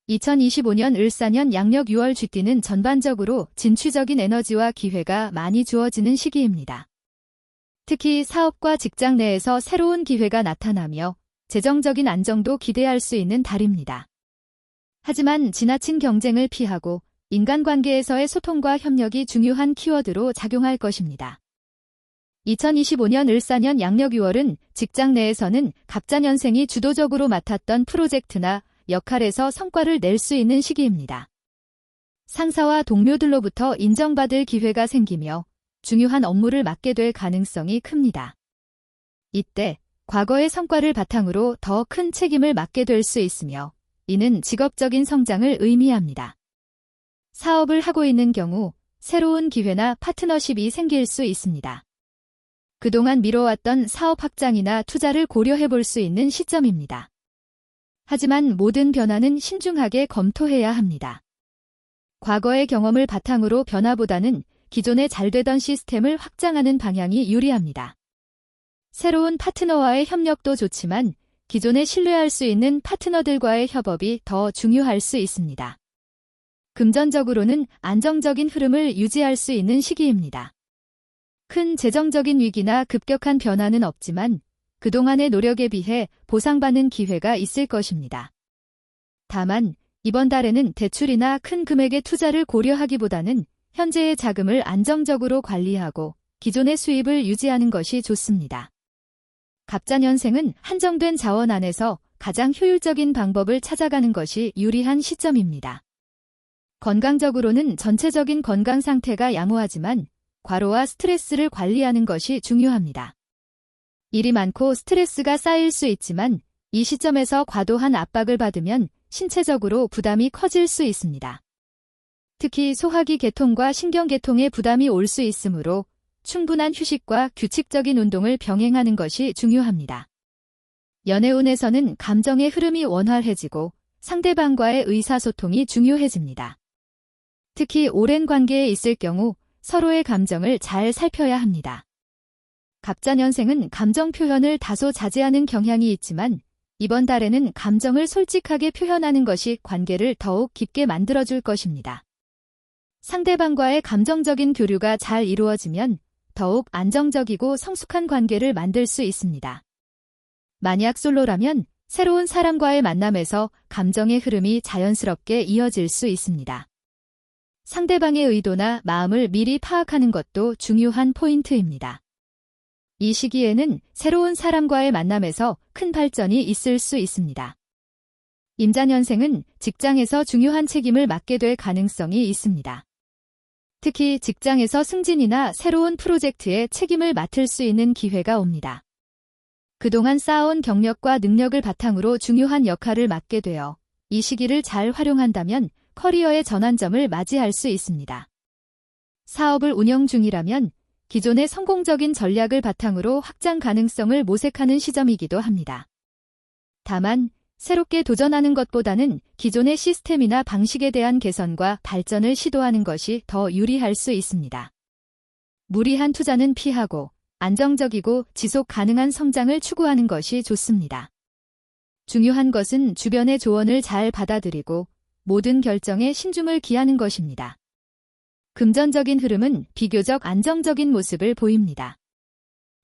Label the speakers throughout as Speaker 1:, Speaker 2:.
Speaker 1: 2025년 을사년 양력 6월 쥐띠는 전반적으로 진취적인 에너지와 기회가 많이 주어지는 시기입니다. 특히 사업과 직장 내에서 새로운 기회가 나타나며 재정적인 안정도 기대할 수 있는 달입니다. 하지만 지나친 경쟁을 피하고 인간관계에서의 소통과 협력이 중요한 키워드로 작용할 것입니다. 2025년 을사년 양력 6월은 직장 내에서는 갑자년생이 주도적으로 맡았던 프로젝트나 역할에서 성과를 낼 수 있는 시기입니다. 상사와 동료들로부터 인정받을 기회가 생기며 중요한 업무를 맡게 될 가능성이 큽니다. 이때 과거의 성과를 바탕으로 더 큰 책임을 맡게 될 수 있으며 이는 직업적인 성장을 의미합니다. 사업을 하고 있는 경우 새로운 기회나 파트너십이 생길 수 있습니다. 그동안 미뤄왔던 사업 확장이나 투자를 고려해 볼 수 있는 시점입니다. 하지만 모든 변화는 신중하게 검토해야 합니다. 과거의 경험을 바탕으로 변화보다는 기존에 잘 되던 시스템을 확장하는 방향이 유리합니다. 새로운 파트너와의 협력도 좋지만 기존에 신뢰할 수 있는 파트너들과의 협업이 더 중요할 수 있습니다. 금전적으로는 안정적인 흐름을 유지할 수 있는 시기입니다. 큰 재정적인 위기나 급격한 변화는 없지만 그동안의 노력에 비해 보상받는 기회가 있을 것입니다. 다만 이번 달에는 대출이나 큰 금액의 투자를 고려하기보다는 현재의 자금을 안정적으로 관리하고 기존의 수입을 유지하는 것이 좋습니다. 갑자년생은 한정된 자원 안에서 가장 효율적인 방법을 찾아가는 것이 유리한 시점입니다. 건강적으로는 전체적인 건강 상태가 양호하지만 과로와 스트레스를 관리하는 것이 중요합니다. 일이 많고 스트레스가 쌓일 수 있지만 이 시점에서 과도한 압박을 받으면 신체적으로 부담이 커질 수 있습니다. 특히 소화기 계통과 신경계통에 부담이 올 수 있으므로 충분한 휴식과 규칙적인 운동을 병행하는 것이 중요합니다. 연애운에서는 감정의 흐름이 원활해지고 상대방과의 의사소통이 중요해집니다. 특히 오랜 관계에 있을 경우 서로의 감정을 잘 살펴야 합니다. 갑자년생은 감정 표현을 다소 자제하는 경향이 있지만 이번 달에는 감정을 솔직하게 표현하는 것이 관계를 더욱 깊게 만들어줄 것입니다. 상대방과의 감정적인 교류가 잘 이루어지면 더욱 안정적이고 성숙한 관계를 만들 수 있습니다. 만약 솔로라면 새로운 사람과의 만남에서 감정의 흐름이 자연스럽게 이어질 수 있습니다. 상대방의 의도나 마음을 미리 파악하는 것도 중요한 포인트입니다. 이 시기에는 새로운 사람과의 만남에서 큰 발전이 있을 수 있습니다. 임자년생은 직장에서 중요한 책임을 맡게 될 가능성이 있습니다. 특히 직장에서 승진이나 새로운 프로젝트에 책임을 맡을 수 있는 기회가 옵니다. 그동안 쌓아온 경력과 능력을 바탕으로 중요한 역할을 맡게 되어 이 시기를 잘 활용한다면 커리어의 전환점을 맞이할 수 있습니다. 사업을 운영 중이라면 기존의 성공적인 전략을 바탕으로 확장 가능성을 모색하는 시점이기도 합니다. 다만 새롭게 도전하는 것보다는 기존의 시스템이나 방식에 대한 개선과 발전을 시도하는 것이 더 유리할 수 있습니다. 무리한 투자는 피하고 안정적이고 지속 가능한 성장을 추구하는 것이 좋습니다. 중요한 것은 주변의 조언을 잘 받아들이고 모든 결정에 신중을 기하는 것입니다. 금전적인 흐름은 비교적 안정적인 모습을 보입니다.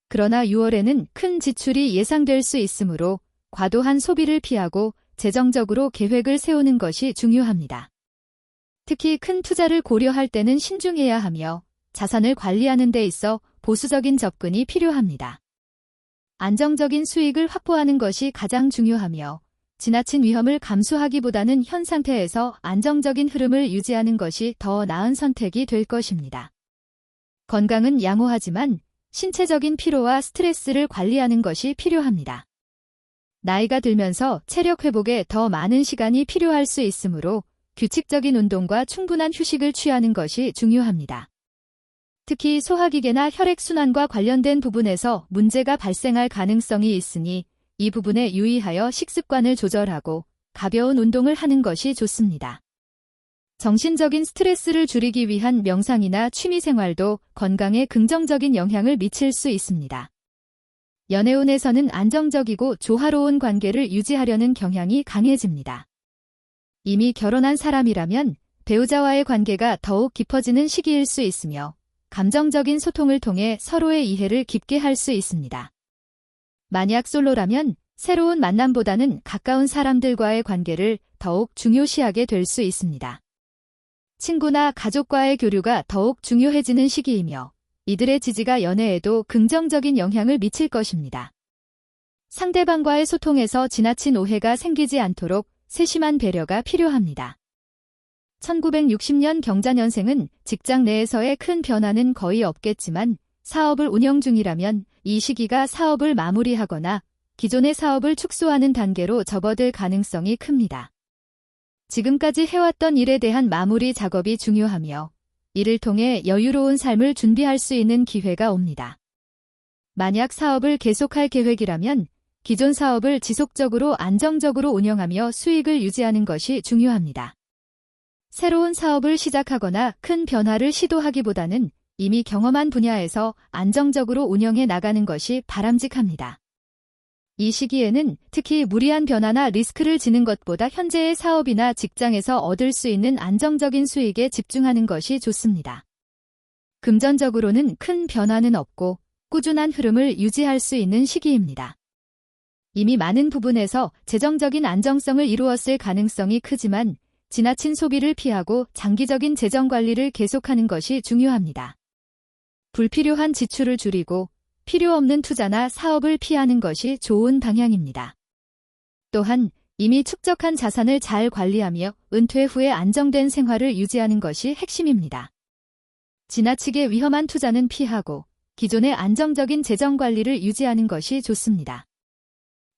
Speaker 1: 그러나 6월에는 큰 지출이 예상될 수 있으므로 과도한 소비를 피하고 재정적으로 계획을 세우는 것이 중요합니다. 특히 큰 투자를 고려할 때는 신중해야 하며 자산을 관리하는 데 있어 보수적인 접근이 필요합니다. 안정적인 수익을 확보하는 것이 가장 중요하며 지나친 위험을 감수하기보다는 현 상태에서 안정적인 흐름을 유지하는 것이 더 나은 선택이 될 것입니다. 건강은 양호하지만 신체적인 피로와 스트레스를 관리하는 것이 필요합니다. 나이가 들면서 체력 회복에 더 많은 시간이 필요할 수 있으므로 규칙적인 운동과 충분한 휴식을 취하는 것이 중요합니다. 특히 소화기계나 혈액순환과 관련된 부분에서 문제가 발생할 가능성이 있으니 이 부분에 유의하여 식습관을 조절하고 가벼운 운동을 하는 것이 좋습니다. 정신적인 스트레스를 줄이기 위한 명상이나 취미생활도 건강에 긍정적인 영향을 미칠 수 있습니다. 연애운에서는 안정적이고 조화로운 관계를 유지하려는 경향이 강해집니다. 이미 결혼한 사람이라면 배우자와의 관계가 더욱 깊어지는 시기일 수 있으며 감정적인 소통을 통해 서로의 이해를 깊게 할 수 있습니다. 만약 솔로라면 새로운 만남보다는 가까운 사람들과의 관계를 더욱 중요시하게 될 수 있습니다. 친구나 가족과의 교류가 더욱 중요해지는 시기이며 이들의 지지가 연애에도 긍정적인 영향을 미칠 것입니다. 상대방과의 소통에서 지나친 오해가 생기지 않도록 세심한 배려가 필요합니다. 1960년 경자년생은 직장 내에서의 큰 변화는 거의 없겠지만 사업을 운영 중이라면 이 시기가 사업을 마무리하거나 기존의 사업을 축소하는 단계로 접어들 가능성이 큽니다. 지금까지 해왔던 일에 대한 마무리 작업이 중요하며 이를 통해 여유로운 삶을 준비할 수 있는 기회가 옵니다. 만약 사업을 계속할 계획이라면 기존 사업을 지속적으로 안정적으로 운영하며 수익을 유지하는 것이 중요합니다. 새로운 사업을 시작하거나 큰 변화를 시도하기보다는 이미 경험한 분야에서 안정적으로 운영해 나가는 것이 바람직합니다. 이 시기에는 특히 무리한 변화나 리스크를 지는 것보다 현재의 사업이나 직장에서 얻을 수 있는 안정적인 수익에 집중하는 것이 좋습니다. 금전적으로는 큰 변화는 없고 꾸준한 흐름을 유지할 수 있는 시기입니다. 이미 많은 부분에서 재정적인 안정성을 이루었을 가능성이 크지만 지나친 소비를 피하고 장기적인 재정 관리를 계속하는 것이 중요합니다. 불필요한 지출을 줄이고 필요 없는 투자나 사업을 피하는 것이 좋은 방향입니다. 또한 이미 축적한 자산을 잘 관리하며 은퇴 후에 안정된 생활을 유지하는 것이 핵심입니다. 지나치게 위험한 투자는 피하고 기존의 안정적인 재정 관리를 유지하는 것이 좋습니다.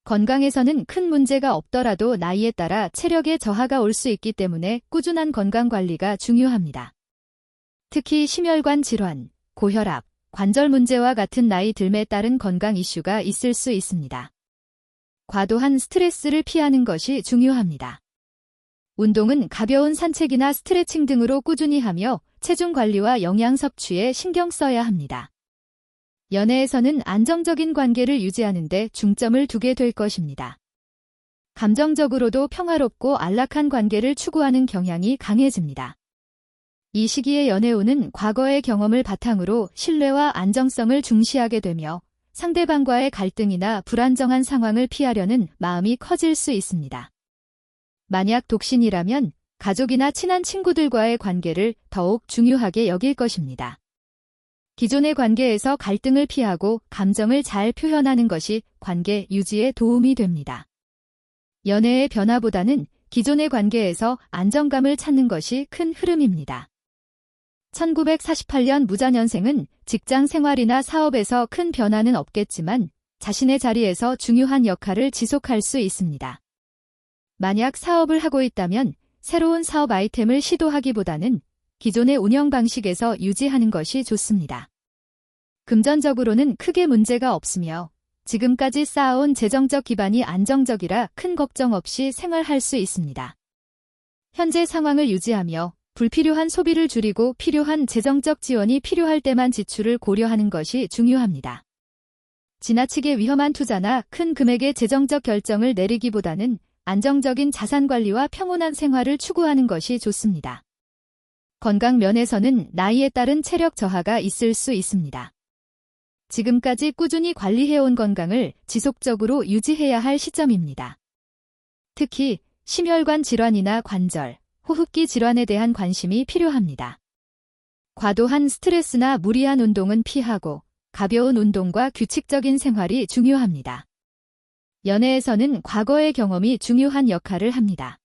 Speaker 1: 건강에서는 큰 문제가 없더라도 나이에 따라 체력에 저하가 올 수 있기 때문에 꾸준한 건강 관리가 중요합니다. 특히 심혈관 질환, 고혈압, 관절 문제와 같은 나이 듦에 따른 건강 이슈가 있을 수 있습니다. 과도한 스트레스를 피하는 것이 중요합니다. 운동은 가벼운 산책이나 스트레칭 등으로 꾸준히 하며 체중 관리와 영양 섭취에 신경 써야 합니다. 연애에서는 안정적인 관계를 유지하는 데 중점을 두게 될 것입니다. 감정적으로도 평화롭고 안락한 관계를 추구하는 경향이 강해집니다. 이 시기의 연애운은 과거의 경험을 바탕으로 신뢰와 안정성을 중시하게 되며 상대방과의 갈등이나 불안정한 상황을 피하려는 마음이 커질 수 있습니다. 만약 독신이라면 가족이나 친한 친구들과의 관계를 더욱 중요하게 여길 것입니다. 기존의 관계에서 갈등을 피하고 감정을 잘 표현하는 것이 관계 유지에 도움이 됩니다. 연애의 변화보다는 기존의 관계에서 안정감을 찾는 것이 큰 흐름입니다. 1948년 무자년생은 직장 생활이나 사업에서 큰 변화는 없겠지만 자신의 자리에서 중요한 역할을 지속할 수 있습니다. 만약 사업을 하고 있다면 새로운 사업 아이템을 시도하기보다는 기존의 운영 방식에서 유지하는 것이 좋습니다. 금전적으로는 크게 문제가 없으며 지금까지 쌓아온 재정적 기반이 안정적이라 큰 걱정 없이 생활할 수 있습니다. 현재 상황을 유지하며 불필요한 소비를 줄이고 필요한 재정적 지원이 필요할 때만 지출을 고려하는 것이 중요합니다. 지나치게 위험한 투자나 큰 금액의 재정적 결정을 내리기보다는 안정적인 자산 관리와 평온한 생활을 추구하는 것이 좋습니다. 건강 면에서는 나이에 따른 체력 저하가 있을 수 있습니다. 지금까지 꾸준히 관리해온 건강을 지속적으로 유지해야 할 시점입니다. 특히 심혈관 질환이나 관절, 호흡기 질환에 대한 관심이 필요합니다. 과도한 스트레스나 무리한 운동은 피하고 가벼운 운동과 규칙적인 생활이 중요합니다. 연애에서는 과거의 경험이 중요한 역할을 합니다.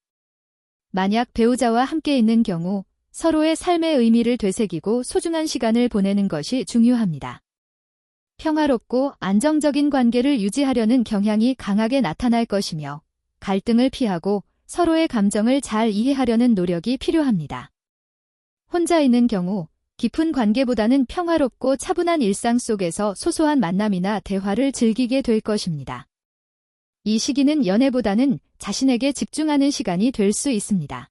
Speaker 1: 만약 배우자와 함께 있는 경우 서로의 삶의 의미를 되새기고 소중한 시간을 보내는 것이 중요합니다. 평화롭고 안정적인 관계를 유지하려는 경향이 강하게 나타날 것이며 갈등을 피하고 서로의 감정을 잘 이해하려는 노력이 필요합니다. 혼자 있는 경우 깊은 관계보다는 평화롭고 차분한 일상 속에서 소소한 만남이나 대화를 즐기게 될 것입니다. 이 시기는 연애보다는 자신에게 집중하는 시간이 될 수 있습니다.